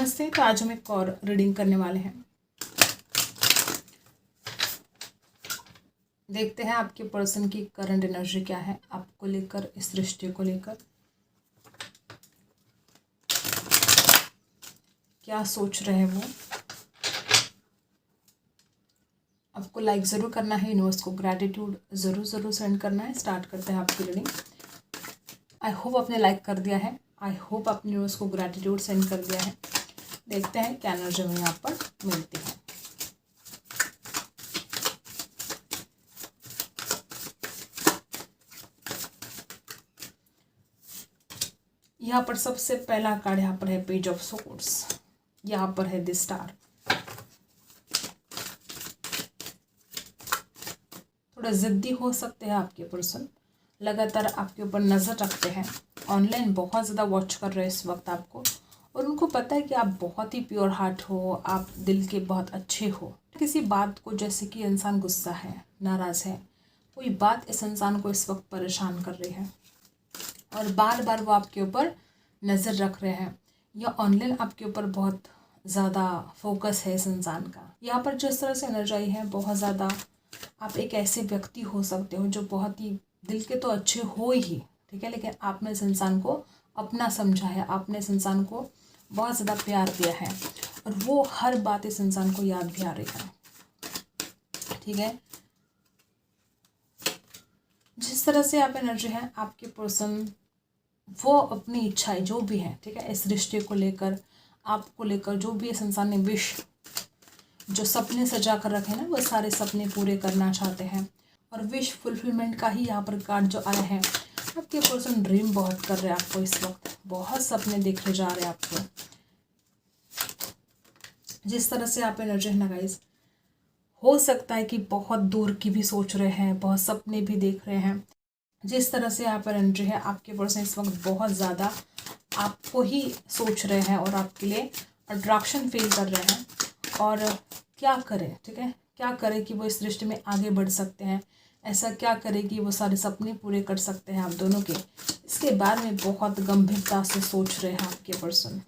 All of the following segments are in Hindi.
नमस्ते। तो आज हम एक और रीडिंग करने वाले हैं। देखते हैं आपके पर्सन की करंट एनर्जी क्या है आपको लेकर, इस रिश्ते को लेकर क्या सोच रहे हैं वो। आपको लाइक ज़रूर करना है, यूनिवर्स को ग्रैटिट्यूड ज़रूर सेंड करना है। स्टार्ट करते हैं आपकी रीडिंग। आई होप आपने लाइक कर दिया है, आई होप आपने यूनिवर्स को ग्रैटिट्यूड सेंड कर दिया है। देखते हैं क्या एनर्जी हमें यहाँ पर मिलती है। यहाँ पर सबसे पहला कार्ड यहाँ पर है पेज ऑफ सोर्ड्स, यहाँ पर है द स्टार। थोड़ा जिद्दी हो सकते हैं आपके पर्सन, लगातार आपके ऊपर नज़र रखते हैं, ऑनलाइन बहुत ज़्यादा वॉच कर रहे हैं इस वक्त आपको, और उनको पता है कि आप बहुत ही प्योर हार्ट हो, आप दिल के बहुत अच्छे हो। किसी बात को, जैसे कि इंसान गुस्सा है, नाराज़ है, कोई बात इस इंसान को इस वक्त परेशान कर रही है और बार बार वो आपके ऊपर नज़र रख रहे हैं, या ऑनलाइन आपके ऊपर बहुत ज़्यादा फोकस है इस इंसान का। यहाँ पर जिस तरह से एनर्जी है, बहुत ज़्यादा आप एक ऐसे व्यक्ति हो सकते हो जो बहुत ही दिल के तो अच्छे हो ही, ठीक है, लेकिन आपने इस इंसान को अपना समझा है, आपने इस इंसान को बहुत ज़्यादा प्यार दिया है और वो हर बात इस इंसान को याद भी आ रही है, ठीक है। जिस तरह से आप एनर्जी है, आपके पर्सन वो अपनी इच्छाएं जो भी है, ठीक है, इस रिश्ते को लेकर, आपको लेकर, जो भी इस इंसान ने विश, जो सपने सजा कर रखे हैं ना, वो सारे सपने पूरे करना चाहते हैं। और विश फुलफिलमेंट का ही यहाँ पर कार्ड जो आया है। आपके पर्सन ड्रीम बहुत कर रहे हैं आपको इस वक्त, बहुत सपने देखे जा रहे हैं आपको। जिस तरह से आप एनर्जी है ना गाइस, हो सकता है कि बहुत दूर की भी सोच रहे हैं, बहुत सपने भी देख रहे हैं। जिस तरह से यहाँ पर एनर्जी है, आपके पर्सन इस वक्त बहुत ज़्यादा आपको ही सोच रहे हैं और आपके लिए अट्रैक्शन फील कर रहे हैं। और क्या करें, ठीक है, क्या करें कि वो इस रिश्ते में आगे बढ़ सकते हैं, ऐसा क्या करें कि वो सारे सपने पूरे कर सकते हैं आप दोनों के, इसके बारे में बहुत गंभीरता से सोच रहे हैं आपके पर्सन।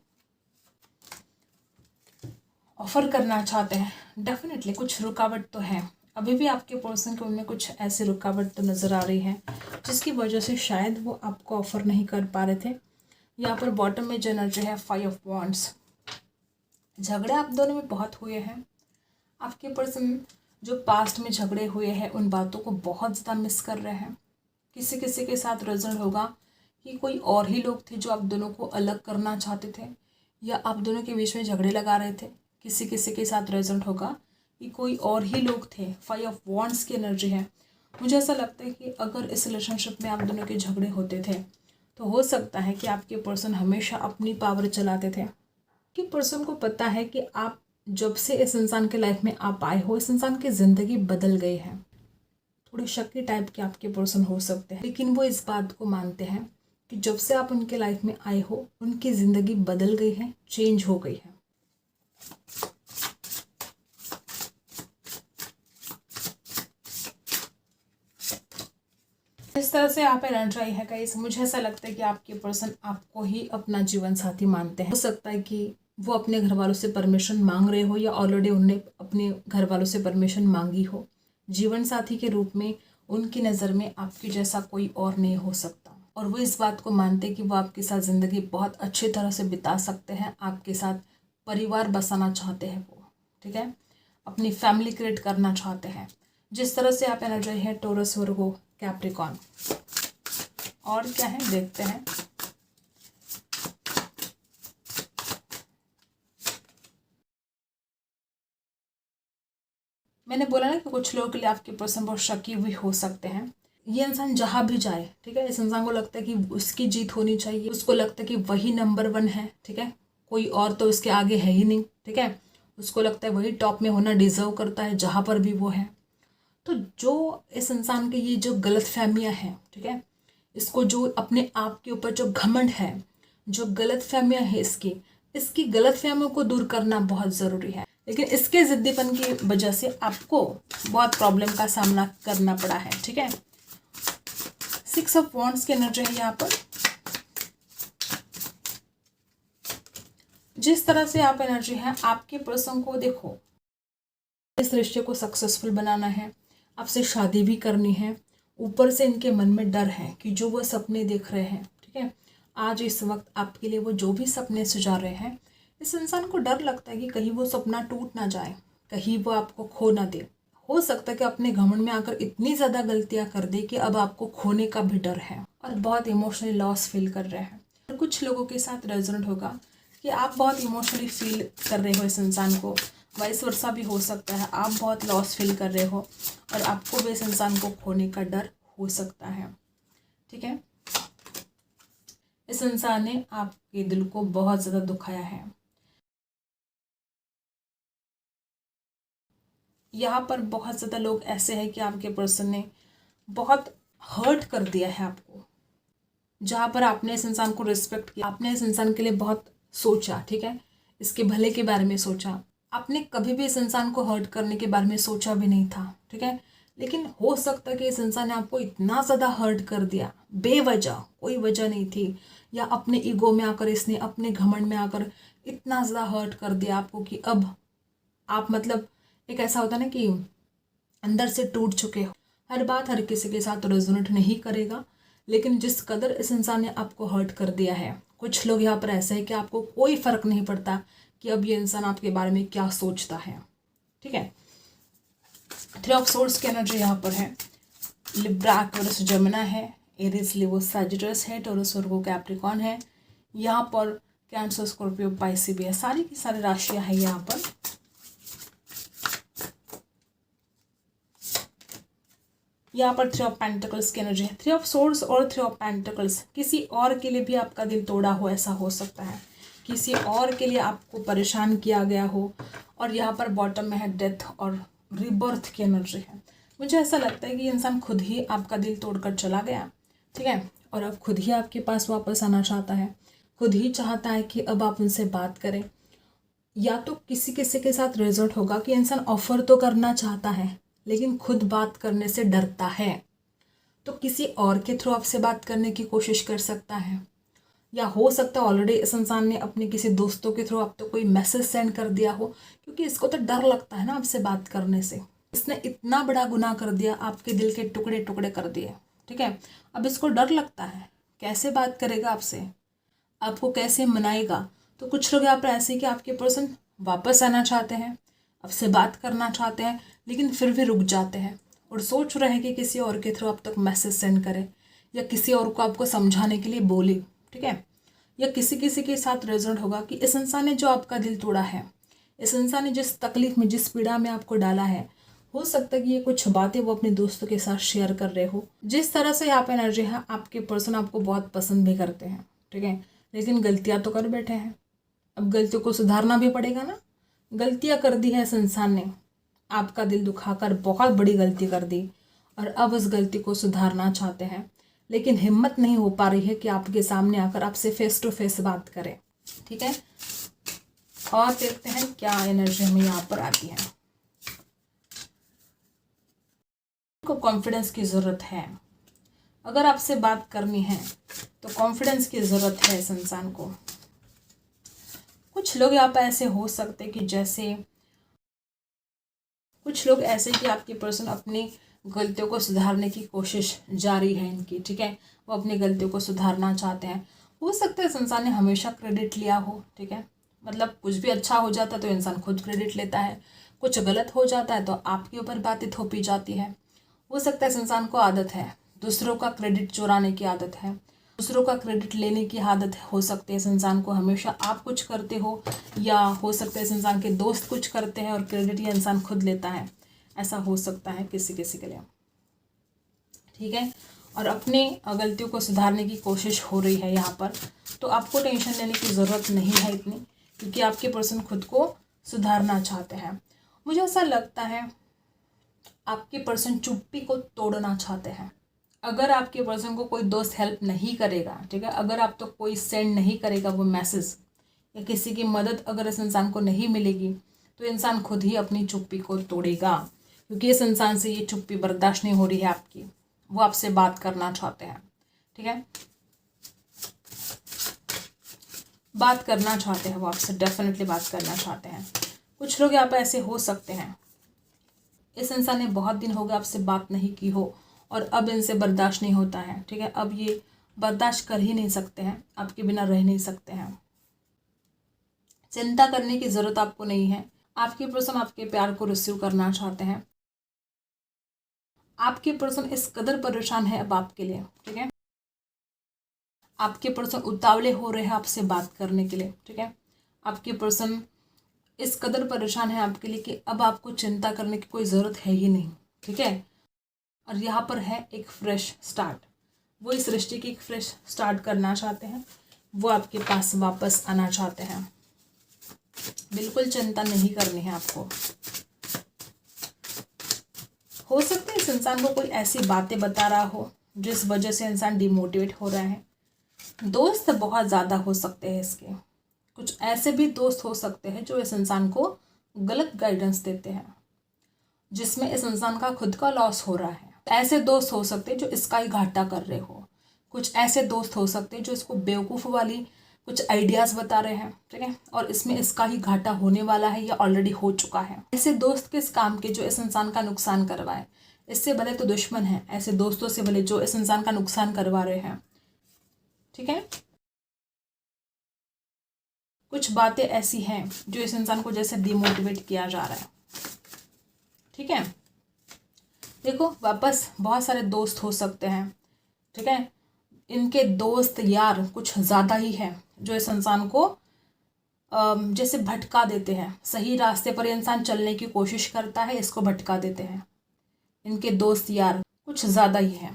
ऑफर करना चाहते हैं, डेफिनेटली कुछ रुकावट तो है, अभी भी आपके पर्सन के उनमें कुछ ऐसी रुकावट तो नज़र आ रही है जिसकी वजह से शायद वो आपको ऑफर नहीं कर पा रहे थे। यहाँ पर बॉटम में जो एनर्जी है 5 ऑफ वॉन्ड्स, झगड़े आप दोनों में बहुत हुए हैं। आपके पर्सन जो पास्ट में झगड़े हुए हैं उन बातों को बहुत ज़्यादा मिस कर रहे हैं। किसी किसी के साथ रिजल्ट होगा कि कोई और ही लोग थे जो आप दोनों को अलग करना चाहते थे, या आप दोनों के बीच में झगड़े लगा रहे थे। किसी किसी के साथ रिजल्ट होगा कि कोई और ही लोग थे। 5 ऑफ वॉन्ड्स की एनर्जी है। मुझे ऐसा लगता है कि अगर इस रिलेशनशिप में आप दोनों के झगड़े होते थे तो हो सकता है कि आपके पर्सन हमेशा अपनी पावर चलाते थे। कि पर्सन को पता है कि आप जब से इस इंसान के लाइफ में आप आए हो, इस इंसान की ज़िंदगी बदल गई है। थोड़े शक्की टाइप के आपके पर्सन हो सकते हैं, लेकिन वो इस बात को मानते हैं कि जब से आप उनके लाइफ में आए हो उनकी ज़िंदगी बदल गई है, चेंज हो गई है। इस तरह से आप एनर्जी है गाइस, मुझे ऐसा लगता है कि आपके पर्सन आपको ही अपना जीवन साथी मानते हैं। हो सकता है कि वो अपने घर वालों से परमिशन मांग रहे हो, या ऑलरेडी उन्होंने अपने घर वालों से परमिशन मांगी हो। जीवन साथी के रूप में उनकी नज़र में आपके जैसा कोई और नहीं हो सकता, और वो इस बात को मानते हैं कि वो आपके साथ ज़िंदगी बहुत अच्छी तरह से बिता सकते हैं, आपके साथ परिवार बसाना चाहते हैं वो, ठीक है, अपनी फैमिली क्रिएट करना चाहते हैं। जिस तरह से आप एनर्जी है टोरस, वर्गो, कैप्रिकॉर्न, और क्या है देखते हैं। मैंने बोला ना कि कुछ लोगों के लिए आपके पर्सन बहुत शकी भी हो सकते हैं। ये इंसान जहाँ भी जाए, ठीक है, इस इंसान को लगता है कि उसकी जीत होनी चाहिए, उसको लगता है कि वही नंबर 1 है, ठीक है, कोई और तो उसके आगे है ही नहीं, ठीक है, उसको लगता है वही टॉप में होना डिजर्व करता है जहाँ पर भी वो है। तो जो इस इंसान के ये जो गलत फहमियाँ हैं, ठीक है, इसको जो अपने आप के ऊपर जो घमंड है, जो गलत फहमियाँ है इसकी गलत फहमियों को दूर करना बहुत ज़रूरी है। लेकिन इसके ज़िद्दीपन की वजह से आपको बहुत प्रॉब्लम का सामना करना पड़ा है, ठीक है। 6 ऑफ वॉन्ड्स की एनर्जी है यहाँ पर। जिस तरह से आप एनर्जी है, आपके पर्सन को देखो इस रिश्ते को सक्सेसफुल बनाना है, आपसे शादी भी करनी है। ऊपर से इनके मन में डर है कि जो वो सपने देख रहे हैं, ठीक है, आज इस वक्त आपके लिए वो जो भी सपने सुझा रहे हैं, इस इंसान को डर लगता है कि कहीं वो सपना टूट ना जाए, कहीं वो आपको खो ना दे। हो सकता है कि अपने घमंड में आकर इतनी ज़्यादा गलतियां कर दे कि अब आपको खोने का भी डर है और बहुत इमोशनली लॉस फील कर रहे हैं। और कुछ लोगों के साथ रेजोनेट होगा कि आप बहुत इमोशनली फील कर रहे हो इस इंसान को, वाइस वर्सा भी हो सकता है, आप बहुत लॉस फील कर रहे हो और आपको भी इस इंसान को खोने का डर हो सकता है। ठीक है, इस इंसान ने आपके दिल को बहुत ज़्यादा दुखाया है। यहाँ पर बहुत ज़्यादा लोग ऐसे हैं कि आपके पर्सन ने बहुत हर्ट कर दिया है आपको। जहाँ पर आपने इस इंसान को रिस्पेक्ट किया, आपने इस इंसान के लिए बहुत सोचा, ठीक है, इसके भले के बारे में सोचा, आपने कभी भी इस इंसान को हर्ट करने के बारे में सोचा भी नहीं था, ठीक है, लेकिन हो सकता है कि इस इंसान ने आपको इतना ज़्यादा हर्ट कर दिया बेवजह, कोई वजह नहीं थी, या अपने ईगो में आकर इसने अपने घमंड में आकर इतना ज़्यादा हर्ट कर दिया आपको कि अब आप मतलब एक ऐसा होता ना कि अंदर से टूट चुके हो। हर बात हर किसी के साथ रेजोनेट नहीं करेगा, लेकिन जिस कदर इस इंसान ने आपको हर्ट कर दिया है, कुछ लोग यहाँ पर ऐसे हैं कि आपको कोई फ़र्क नहीं पड़ता कि अब ये इंसान आपके बारे में क्या सोचता है। ठीक है, 3 ऑफ सोर्ड्स की एनर्जी यहाँ पर है। लिब्रा टॉरस जमुना है, एरिस लियो सैजिटस है, टॉरस वर्गो कैप्रिकॉन है, यहाँ पर कैंसर स्कॉर्पियो पाइसी भी है, सारी की सारी राशियाँ हैं यहाँ पर। यहाँ पर 3 ऑफ पेंटिकल्स की एनर्जी है। 3 ऑफ सोर्ड्स और 3 ऑफ पेंटिकल्स, किसी और के लिए भी आपका दिल तोड़ा हो, ऐसा हो सकता है, किसी और के लिए आपको परेशान किया गया हो। और यहाँ पर बॉटम में है डेथ और रिबर्थ की एनर्जी है। मुझे ऐसा लगता है कि इंसान खुद ही आपका दिल तोड़कर चला गया, ठीक है, और अब खुद ही आपके पास वापस आना चाहता है, खुद ही चाहता है कि अब आप उनसे बात करें। या तो किसी किसी के साथ रिजल्ट होगा कि इंसान ऑफर तो करना चाहता है लेकिन खुद बात करने से डरता है, तो किसी और के थ्रू आपसे बात करने की कोशिश कर सकता है। या हो सकता है ऑलरेडी इस इंसान ने अपने किसी दोस्तों के थ्रू आप तो कोई मैसेज सेंड कर दिया हो, क्योंकि इसको तो डर लगता है ना आपसे बात करने से। इसने इतना बड़ा गुनाह कर दिया, आपके दिल के टुकड़े टुकड़े कर दिए, ठीक है, अब इसको डर लगता है, कैसे बात करेगा आपसे, आपको कैसे मनाएगा। तो कुछ लोग यहाँ पर ऐसे कि आपके पर्सन वापस आना चाहते हैं, आपसे बात करना चाहते हैं, लेकिन फिर भी रुक जाते हैं और सोच रहे हैं कि किसी और के थ्रू आप तक मैसेज सेंड करें या किसी और को आपको समझाने के लिए बोले, ठीक है। या किसी किसी के साथ रेजोनेट होगा कि इस इंसान ने जो आपका दिल तोड़ा है, इस इंसान ने जिस तकलीफ में, जिस पीड़ा में आपको डाला है, हो सकता है कि ये कुछ बातें वो अपने दोस्तों के साथ शेयर कर रहे हो। जिस तरह से यहाँ पे एनर्जी है, आपके पर्सन आपको बहुत पसंद भी करते हैं, ठीक है, लेकिन गलतियाँ तो कर बैठे हैं। अब गलतियों को सुधारना भी पड़ेगा ना। गलतियाँ कर दी है इस इंसान ने, आपका दिल दुखाकर बहुत बड़ी गलती कर दी और अब उस गलती को सुधारना चाहते हैं, लेकिन हिम्मत नहीं हो पा रही है कि आपके सामने आकर आपसे फेस टू फेस बात करें, ठीक है। और देखते हैं क्या एनर्जी हमें यहाँ पर आती है। को कॉन्फिडेंस की ज़रूरत है, अगर आपसे बात करनी है तो कॉन्फिडेंस की ज़रूरत है इस इंसान को। कुछ लोग यहाँ पर ऐसे हो सकते कि जैसे कुछ लोग ऐसे कि आपके पर्सन अपनी गलतियों को सुधारने की कोशिश जारी है इनकी, ठीक है, वो अपनी गलतियों को सुधारना चाहते हैं। हो सकता है इस इंसान ने हमेशा क्रेडिट लिया हो, ठीक है, मतलब कुछ भी अच्छा हो जाता है तो इंसान खुद क्रेडिट लेता है, कुछ गलत हो जाता है तो आपके ऊपर बातें थोपी जाती है। हो सकता है इस इंसान को आदत है दूसरों का क्रेडिट चुराने की आदत है, दूसरों का क्रेडिट लेने की आदत हो सकती है इस इंसान को, हमेशा आप कुछ करते हो, या हो सकता है इस इंसान के दोस्त कुछ करते हैं और क्रेडिट ये इंसान खुद लेता है, ऐसा हो सकता है किसी किसी के लिए, ठीक है। और अपनी गलतियों को सुधारने की कोशिश हो रही है यहाँ पर, तो आपको टेंशन लेने की ज़रूरत नहीं है इतनी, क्योंकि आपके पर्सन खुद को सुधारना चाहते हैं। मुझे ऐसा लगता है आपके पर्सन चुप्पी को तोड़ना चाहते हैं। अगर आपके पर्सन को कोई दोस्त हेल्प नहीं करेगा, ठीक है, अगर आप तो कोई सेंड नहीं करेगा वो मैसेज, या किसी की मदद अगर इस इंसान को नहीं मिलेगी, तो इंसान खुद ही अपनी चुप्पी को तोड़ेगा, क्योंकि इस इंसान से ये चुप्पी बर्दाश्त नहीं हो रही है आपकी, वो आपसे बात करना चाहते हैं, ठीक है। बात करना चाहते हैं, वो आपसे डेफिनेटली बात करना चाहते हैं। कुछ लोग यहाँ पर ऐसे हो सकते हैं, इस इंसान ने बहुत दिन हो गए आपसे बात नहीं की हो और अब इनसे बर्दाश्त नहीं होता है, ठीक है। अब ये बर्दाश्त कर ही नहीं सकते हैं, आपके बिना रह नहीं सकते हैं। चिंता करने की ज़रूरत आपको नहीं है। आपके पर्सन आपके प्यार को रिसीव करना चाहते हैं। आपके पर्सन इस कदर परेशान है अब आपके लिए, ठीक है। आपके पर्सन उतावले हो रहे हैं आपसे बात करने के लिए, ठीक है। आपके पर्सन इस कदर परेशान है आपके लिए कि अब आपको चिंता करने की कोई ज़रूरत है ही नहीं, ठीक है। और यहाँ पर है एक फ्रेश स्टार्ट। वो इस रिश्ते की एक फ्रेश स्टार्ट करना चाहते हैं। वो आपके पास वापस आना चाहते हैं। बिल्कुल चिंता नहीं करनी है आपको। हो सकता है इस इंसान को कोई ऐसी बातें बता रहा हो जिस वजह से इंसान डिमोटिवेट हो रहा है। दोस्त बहुत ज़्यादा हो सकते हैं इसके। कुछ ऐसे भी दोस्त हो सकते हैं जो इस इंसान को गलत गाइडेंस देते हैं, जिसमें इस इंसान का खुद का लॉस हो रहा है। ऐसे दोस्त हो सकते हैं जो इसका ही घाटा कर रहे हो। कुछ ऐसे दोस्त हो सकते हैं जो इसको बेवकूफ़ वाली कुछ आइडियाज़ बता रहे हैं, ठीक है, और इसमें इसका ही घाटा होने वाला है या ऑलरेडी हो चुका है। ऐसे दोस्त किस काम के जो इस इंसान का नुकसान करवाए। इससे भले तो दुश्मन है, ऐसे दोस्तों से भले जो इस इंसान का नुकसान करवा रहे हैं, ठीक है। कुछ बातें ऐसी हैं जो इस इंसान को जैसे डिमोटिवेट किया जा रहा है, ठीक है। देखो वापस बहुत सारे दोस्त हो सकते हैं, ठीक है। इनके दोस्त यार कुछ ज़्यादा ही है जो इस इंसान को जैसे भटका देते हैं। सही रास्ते पर इंसान चलने की कोशिश करता है, इसको भटका देते हैं। इनके दोस्त यार कुछ ज़्यादा ही है।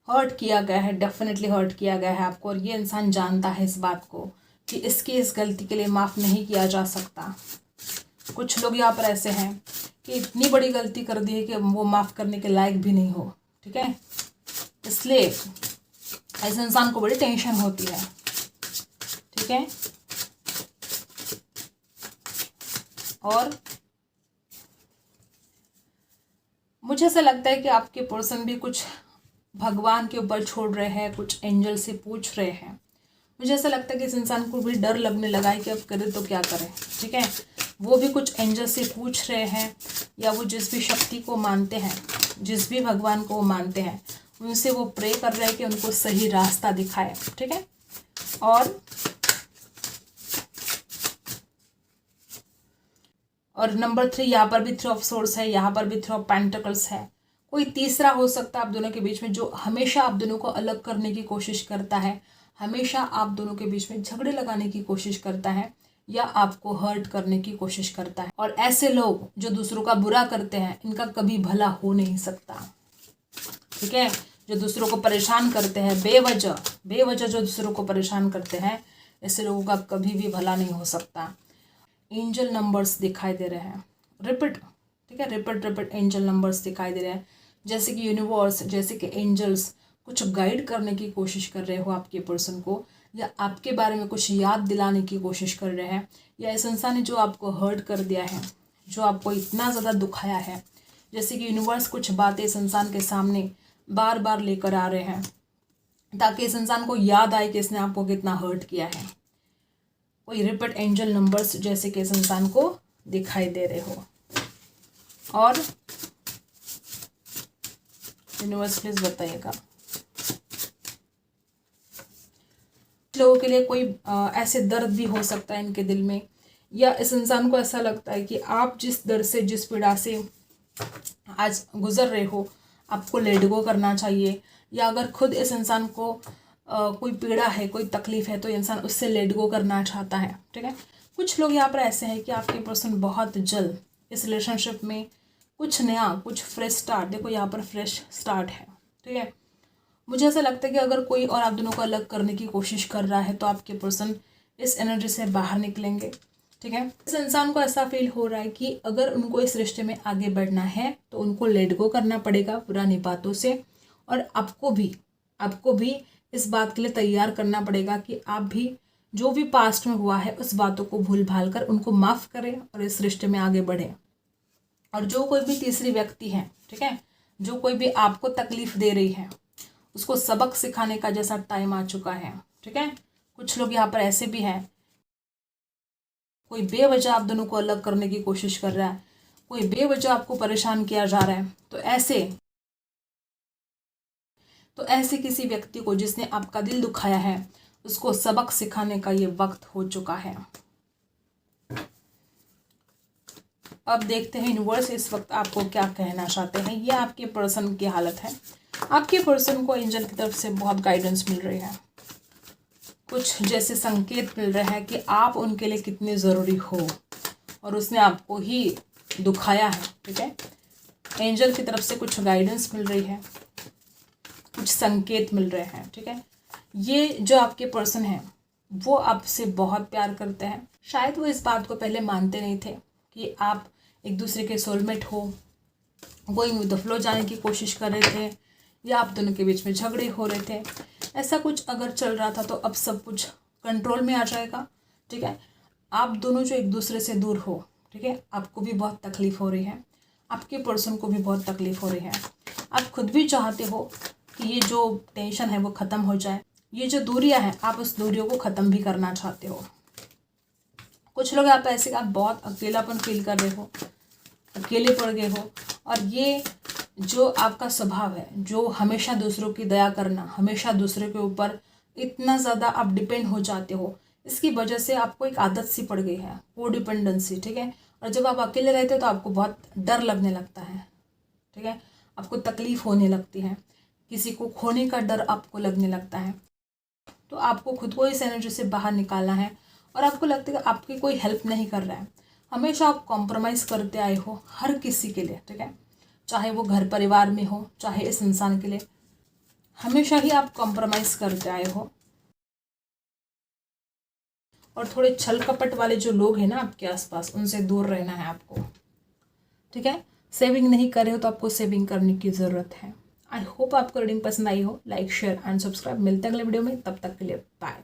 हर्ट किया गया है, डेफिनेटली हर्ट किया गया है आपको, और ये इंसान जानता है इस बात को कि इसकी इस गलती के लिए माफ़ नहीं किया जा सकता। कुछ लोग यहाँ पर ऐसे हैं कि इतनी बड़ी गलती कर दी है कि वो माफ़ करने के लायक भी नहीं हो, ठीक है। इसलिए इस इंसान को बड़ी टेंशन होती है, ठीक है। और मुझे ऐसा लगता है कि आपके पर्सन भी कुछ भगवान के ऊपर छोड़ रहे हैं, कुछ एंजल से पूछ रहे हैं। मुझे ऐसा लगता है कि इस इंसान को भी डर लगने लगा है कि अब करे तो क्या करें, ठीक है। वो भी कुछ एंजल से पूछ रहे हैं, या वो जिस भी शक्ति को मानते हैं, जिस भी भगवान को वो मानते हैं, उनसे वो प्रे कर रहे हैं कि उनको सही रास्ता दिखाए, ठीक है। और नंबर 3 यहाँ पर भी 3 ऑफ सोर्स है, यहाँ पर भी 3 ऑफ पेंटिकल्स है। कोई तीसरा हो सकता है आप दोनों के बीच में जो हमेशा आप दोनों को अलग करने की कोशिश करता है, हमेशा आप दोनों के बीच में झगड़े लगाने की कोशिश करता है, या आपको हर्ट करने की कोशिश करता है। और ऐसे लोग जो दूसरों का बुरा करते हैं, इनका कभी भला हो नहीं सकता, ठीक है। जो दूसरों को परेशान करते हैं बेवजह जो दूसरों को परेशान करते हैं, ऐसे लोगों का कभी भी भला नहीं हो सकता। एंजल नंबर्स दिखाई दे रहे हैं, रिपीट, ठीक है, रिपीट एंजल नंबर्स दिखाई दे रहे हैं, जैसे कि यूनिवर्स, जैसे कि एंजल्स कुछ गाइड करने की कोशिश कर रहे हो आपके पर्सन को, या आपके बारे में कुछ याद दिलाने की कोशिश कर रहे हैं, या इस इंसान ने जो आपको हर्ट कर दिया है, जो आपको इतना ज़्यादा दुखाया है, जैसे कि यूनिवर्स कुछ बातें इस इंसान के सामने बार बार लेकर आ रहे हैं ताकि इस इंसान को याद आए कि इसने आपको कितना हर्ट किया है। कोई रिपीट एंजल नंबर्स जैसे कि इस इंसान को दिखाई दे रहे हो। और यूनिवर्स प्लीज बताइएगा, लोगों के लिए कोई ऐसे दर्द भी हो सकता है इनके दिल में, या इस इंसान को ऐसा लगता है कि आप जिस दर्द से, जिस पीड़ा से आज गुजर रहे हो, आपको लेट गो करना चाहिए। या अगर खुद इस इंसान को कोई पीड़ा है, कोई तकलीफ है, तो इंसान उससे लेट गो करना चाहता है, ठीक है। कुछ लोग यहाँ पर ऐसे हैं कि आपके पर्सन बहुत जल्द इस रिलेशनशिप में कुछ नया, कुछ फ्रेश स्टार्ट, देखो यहाँ पर फ्रेश स्टार्ट है, ठीक है। मुझे ऐसा लगता है कि अगर कोई और आप दोनों को अलग करने की कोशिश कर रहा है तो आपके पर्सन इस एनर्जी से बाहर निकलेंगे, ठीक है। इस इंसान को ऐसा फील हो रहा है कि अगर उनको इस रिश्ते में आगे बढ़ना है तो उनको लेट गो करना पड़ेगा पुरानी बातों से, और आपको भी इस बात के लिए तैयार करना पड़ेगा कि आप भी जो भी पास्ट में हुआ है उस बातों को भूल भाल कर उनको माफ़ करें और इस रिश्ते में आगे बढ़ें। और जो कोई भी तीसरी व्यक्ति है, ठीक है, जो कोई भी आपको तकलीफ दे रही है उसको सबक सिखाने का जैसा टाइम आ चुका है। ठीक है, कुछ लोग यहाँ पर ऐसे भी हैं, कोई बेवजह आप दोनों को अलग करने की कोशिश कर रहा है, कोई बेवजह आपको परेशान किया जा रहा है। तो ऐसे किसी व्यक्ति को जिसने आपका दिल दुखाया है उसको सबक सिखाने का ये वक्त हो चुका है। अब देखते हैं यूनिवर्स इस वक्त आपको क्या कहना चाहते हैं। ये आपके पर्सन की हालत है। आपके पर्सन को एंजल की तरफ से बहुत गाइडेंस मिल रही है, कुछ जैसे संकेत मिल रहे हैं कि आप उनके लिए कितने ज़रूरी हो और उसने आपको ही दुखाया है। ठीक है, एंजल की तरफ से कुछ गाइडेंस मिल रही है, कुछ संकेत मिल रहे हैं। ठीक है, ये जो आपके पर्सन हैं वो आपसे बहुत प्यार करते हैं। शायद वो इस बात को पहले मानते नहीं थे कि आप एक दूसरे के सोलमेट हो, गोइंग विद द फ्लो जाने की कोशिश कर रहे थे या आप दोनों के बीच में झगड़े हो रहे थे। ऐसा कुछ अगर चल रहा था तो अब सब कुछ कंट्रोल में आ जाएगा। ठीक है, आप दोनों जो एक दूसरे से दूर हो, ठीक है, आपको भी बहुत तकलीफ़ हो रही है, आपके पर्सन को भी बहुत तकलीफ़ हो रही है। आप खुद भी चाहते हो कि ये जो टेंशन है वो ख़त्म हो जाए, ये जो दूरियां हैं आप उस दूरियों को ख़त्म भी करना चाहते हो। कुछ लोग आप ऐसे आप बहुत अकेलापन फील कर रहे हो, अकेले पड़ गए हो, और ये जो आपका स्वभाव है, जो हमेशा दूसरों की दया करना, हमेशा दूसरे के ऊपर इतना ज़्यादा आप डिपेंड हो जाते हो, इसकी वजह से आपको एक आदत सी पड़ गई है, वो डिपेंडेंसी। ठीक है, और जब आप अकेले रहते हो तो आपको बहुत डर लगने लगता है। ठीक है, आपको तकलीफ़ होने लगती है, किसी को खोने का डर आपको लगने लगता है। तो आपको खुद को इस एनर्जी से बाहर निकालना है और आपको लगता है कि आपकी कोई हेल्प नहीं कर रहा है। हमेशा आप कॉम्प्रोमाइज़ करते आए हो हर किसी के लिए। ठीक है, चाहे वो घर परिवार में हो, चाहे इस इंसान के लिए, हमेशा ही आप कॉम्प्रोमाइज़ करते आए हो। और थोड़े छल कपट वाले जो लोग हैं ना आपके आसपास, उनसे दूर रहना है आपको। ठीक है, सेविंग नहीं कर रहे हो तो आपको सेविंग करने की ज़रूरत है। आई होप आपको रीडिंग पसंद आई हो। Like, share and subscribe. मिलते हैं अगले वीडियो में, तब तक के लिए बाय।